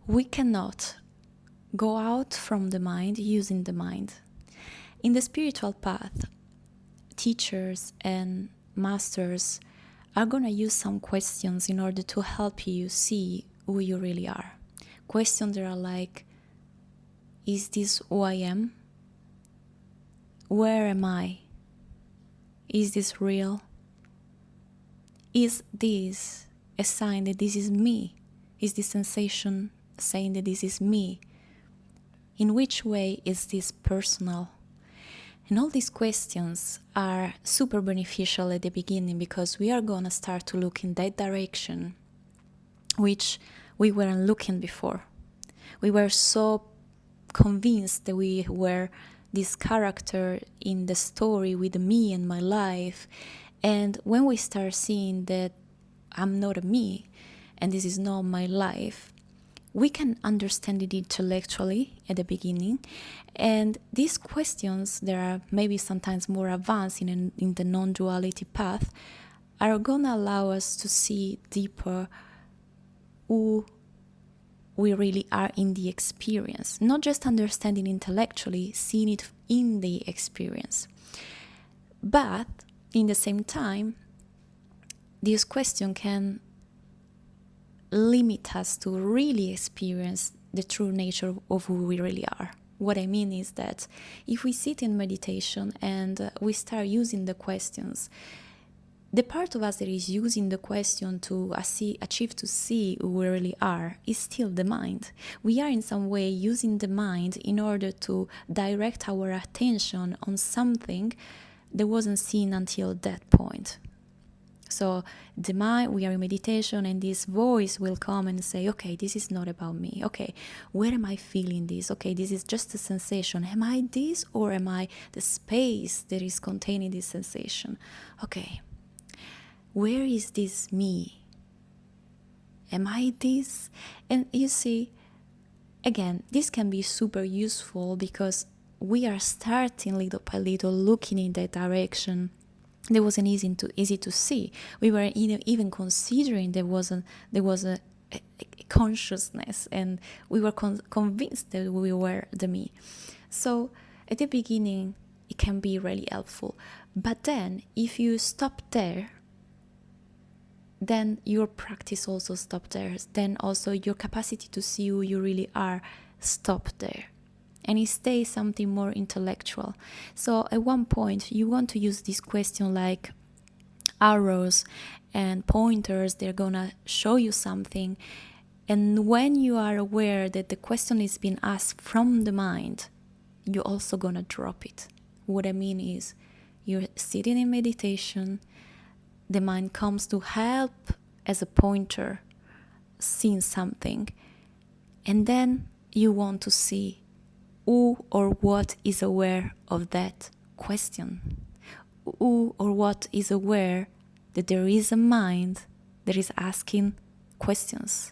we cannot go out from the mind using the mind. In the spiritual path, teachers and masters are going to use some questions in order to help you see who you really are. Questions that are like, is this who I am? Where am I? Is this real? Is this a sign that this is me? Is this sensation saying that this is me? In which way is this personal? And all these questions are super beneficial at the beginning because we are going to start to look in that direction which we weren't looking before. We were so convinced that we were this character in the story with me and my life. And when we start seeing that I'm not a me and this is not my life, we can understand it intellectually at the beginning. And these questions that are maybe sometimes more advanced in the non-duality path are going to allow us to see deeper who we really are in the experience, not just understanding intellectually, seeing it in the experience. But in the same time, this question can limit us to really experience the true nature of who we really are. What I mean is that if we sit in meditation and we start using the questions, the part of us that is using the question to achieve to see who we really are is still the mind. We are in some way using the mind in order to direct our attention on something that wasn't seen until that point. So the mind, we are in meditation and this voice will come and say, okay, this is not about me. Okay, where am I feeling this? Okay, this is just a sensation. Am I this or am I the space that is containing this sensation? Okay, where is this me? Am I this? And you see, again, this can be super useful because we are starting little by little looking in that direction. That wasn't easy to see. We were even considering there was a consciousness, and we were convinced that we were the me. So at the beginning, it can be really helpful. But then, if you stop there, then your practice also stopped there. Then also your capacity to see who you really are stopped there. And it stays something more intellectual. So at one point, you want to use this question like arrows and pointers. They're going to show you something. And when you are aware that the question is being asked from the mind, you're also going to drop it. What I mean is, you're sitting in meditation, the mind comes to help as a pointer, seeing something. And then you want to see who or what is aware of that question. Who or what is aware that there is a mind that is asking questions.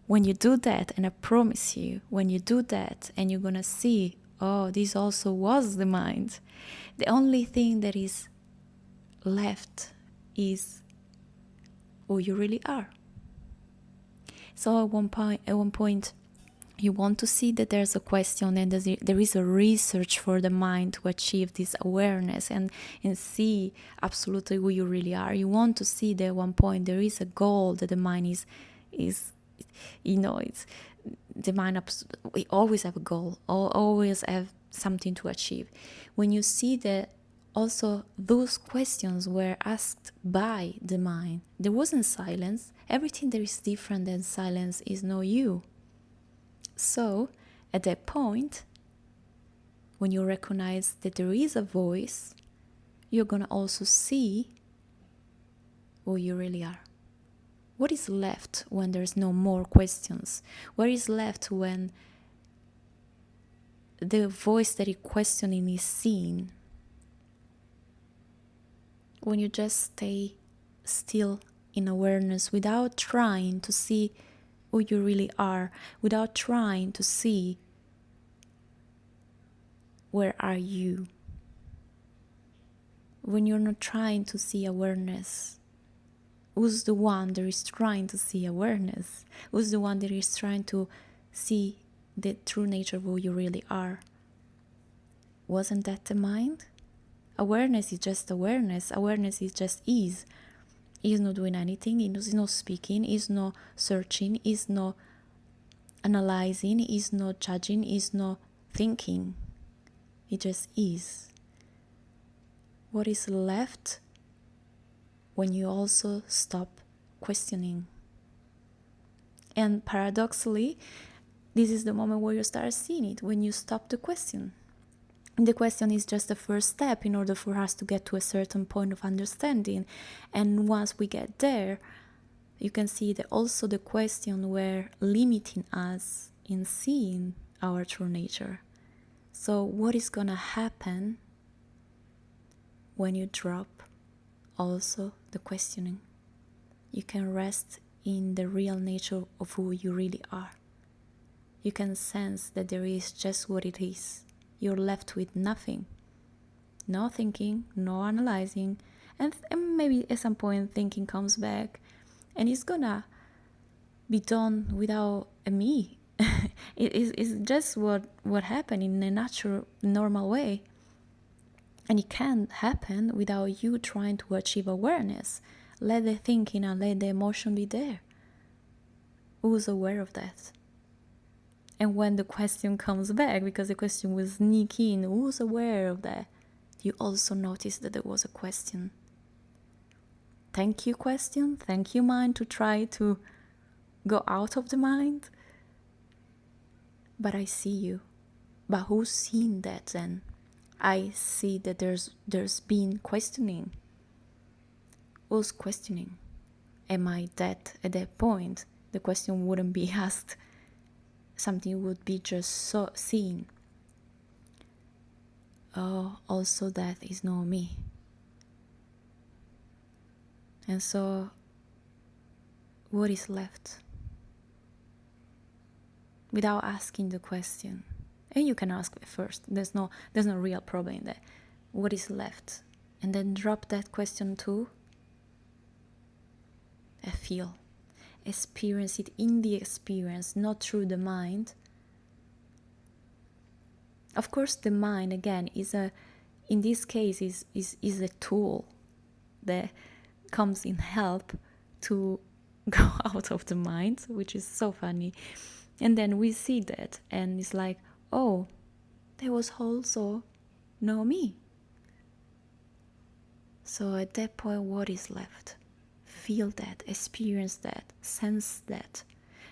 When you do that, and I promise you, when you do that and you're going to see, oh, this also was the mind, the only thing that is left is who you really are. So at one point, you want to see that there's a question and there is a research for the mind to achieve this awareness and see absolutely who you really are. You want to see that at one point there is a goal that the mind is it's the mind. We always have a goal, always have something to achieve. When you see that also those questions were asked by the mind, there wasn't silence. Everything that is different than silence is not you. So, at that point, when you recognize that there is a voice, you're going to also see who you really are. What is left when there's no more questions? What is left when the voice that is questioning is seen? When you just stay still in awareness without trying to see who you really are, without trying to see where are you. When you're not trying to see awareness, Who's the one that is trying to see awareness? Who's the one that is trying to see the true nature of who you really are? Wasn't that the mind? Awareness is just awareness. Awareness is just ease. He's not doing anything. He's not speaking. He's not searching. He's not analyzing. He's not judging. He's not thinking. He just is. What is left when you also stop questioning? And paradoxically, this is the moment where you start seeing it, when you stop the question. The question is just the first step in order for us to get to a certain point of understanding. And once we get there, you can see that also the question were limiting us in seeing our true nature. So what is gonna happen when you drop also the questioning? You can rest in the real nature of who you really are. You can sense that there is just what it is. You're left with nothing. No thinking, no analyzing, and maybe at some point thinking comes back, and it's gonna be done without a me. It's just what happened in a natural, normal way. And it can't happen without you trying to achieve awareness. Let the thinking and let the emotion be there. Who's aware of that? And when the question comes back, because the question will sneak in, who's aware of that? You also notice that there was a question. Thank you, question. Thank you, mind, to try to go out of the mind. But I see you. But who's seen that then? I see that there's been questioning. Who's questioning? Am I dead at that point? The question wouldn't be asked. Something would be just so seen. Oh, also that is not me. And so, what is left? Without asking the question. And you can ask it first. There's no real problem in that. What is left? And then drop that question too. I feel. Experience it in the experience, not through the mind. Of course, the mind again in this case is a tool that comes in help to go out of the mind, which is so funny. And then we see that, and it's like, oh, there was also no me. So at that point, what is left? Feel that, experience that, sense that.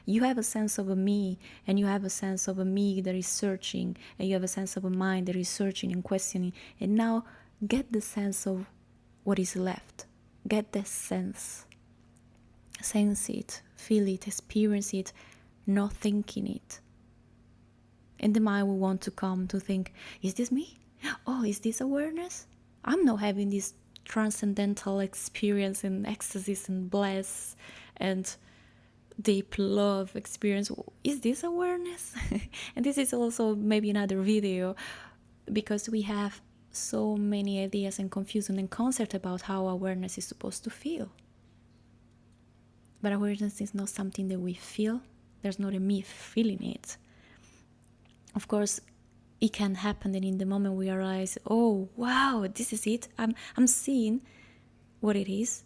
You have a sense of a me, and you have a sense of a me that is searching, and you have a sense of a mind that is searching and questioning. And now get the sense of what is left. Get that sense. Sense it, feel it, experience it, not thinking it. And the mind will want to come to think, is this me? Oh, is this awareness? I'm not having this transcendental experience and ecstasy and bliss and deep love experience. Is this awareness? And this is also maybe another video, because we have so many ideas and confusion and concept about how awareness is supposed to feel. But awareness is not something that we feel. There's not a me feeling it. Of course, it can happen that in the moment we realize, oh wow, this is it. I'm seeing what it is.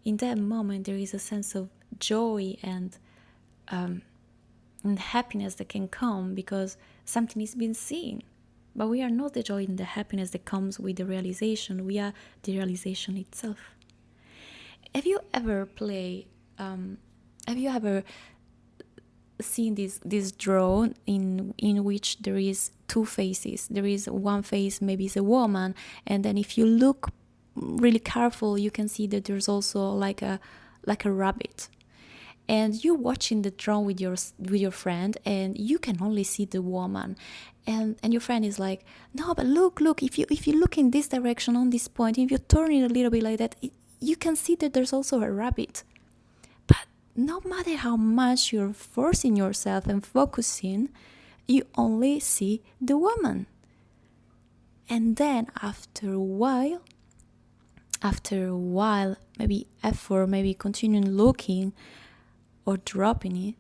In that moment, there is a sense of joy and happiness that can come because something is being seen. But we are not the joy and the happiness that comes with the realization. We are the realization itself. Have you ever seen this drone in which there is two faces? There is one face, maybe it's a woman, and then if you look really careful, you can see that there's also like a rabbit. And you're watching the drone with your friend, and you can only see the woman, and your friend is like, no, but look, if you look in this direction on this point, if you turn it a little bit like that, you can see that there's also a rabbit. But no matter how much you're forcing yourself and focusing, you only see the woman. And then after a while, after a while, maybe effort, maybe continuing looking or dropping it,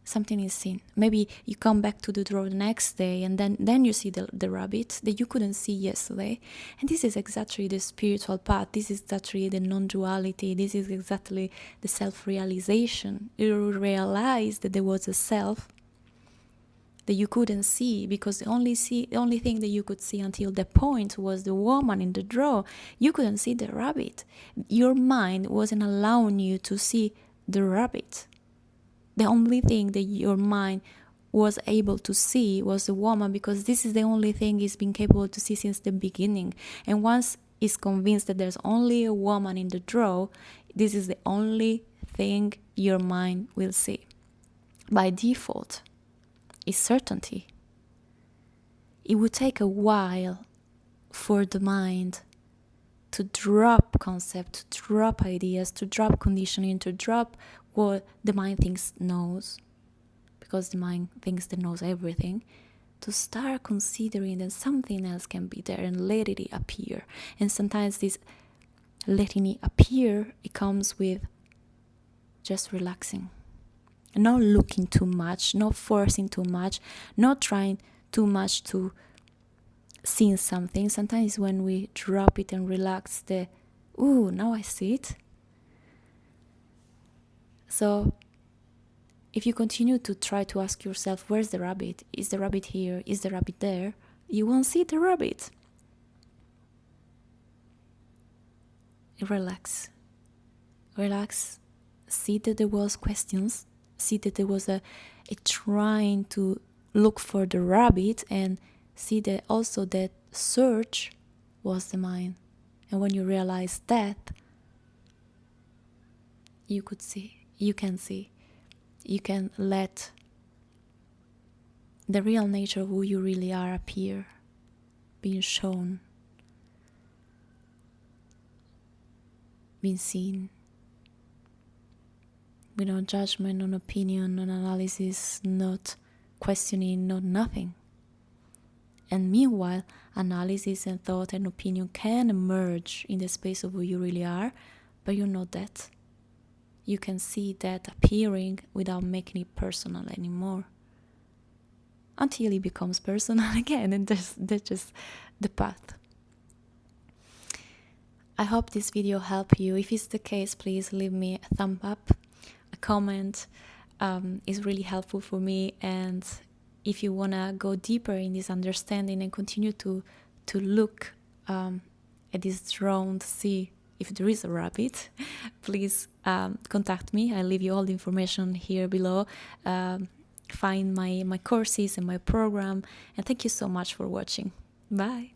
something is seen. Maybe you come back to the drawer the next day, and then you see the rabbit that you couldn't see yesterday. And this is exactly the spiritual path. This is exactly the non-duality. This is exactly the self-realization. You realize that there was a self that you couldn't see, because the only thing that you could see until that point was the woman in the drawer. You couldn't see the rabbit. Your mind wasn't allowing you to see the rabbit. The only thing that your mind was able to see was the woman, because this is the only thing it's been capable to see since the beginning. And once it's convinced that there's only a woman in the drawer, this is the only thing your mind will see. By default, is certainty. It would take a while for the mind to drop concept, to drop ideas, to drop conditioning, to drop what the mind thinks knows, because the mind thinks it knows everything, to start considering that something else can be there and let it appear. And sometimes this letting it appear, it comes with just relaxing. Not looking too much, not forcing too much, not trying too much to see something. Sometimes when we drop it and relax, now I see it. So if you continue to try to ask yourself, where's the rabbit? Is the rabbit here? Is the rabbit there? You won't see the rabbit. Relax. See that there was questions. See that there was a trying to look for the rabbit, and see that also that search was the mind. And when you realize that, you can see, you can let the real nature of who you really are appear, being shown, being seen, with no judgment, no opinion, no analysis, not questioning, not nothing. And meanwhile, analysis and thought and opinion can emerge in the space of who you really are, but you're not that. You can see that appearing without making it personal anymore, until it becomes personal again, and that's just the path. I hope this video helped you. If it's the case, please leave me a thumb up, a comment. Is really helpful for me. And if you want to go deeper in this understanding and continue to look at this drone to see if there is a rabbit, please contact me. I'll leave you all the information here below. Find my courses and my program. And thank you so much for watching. Bye.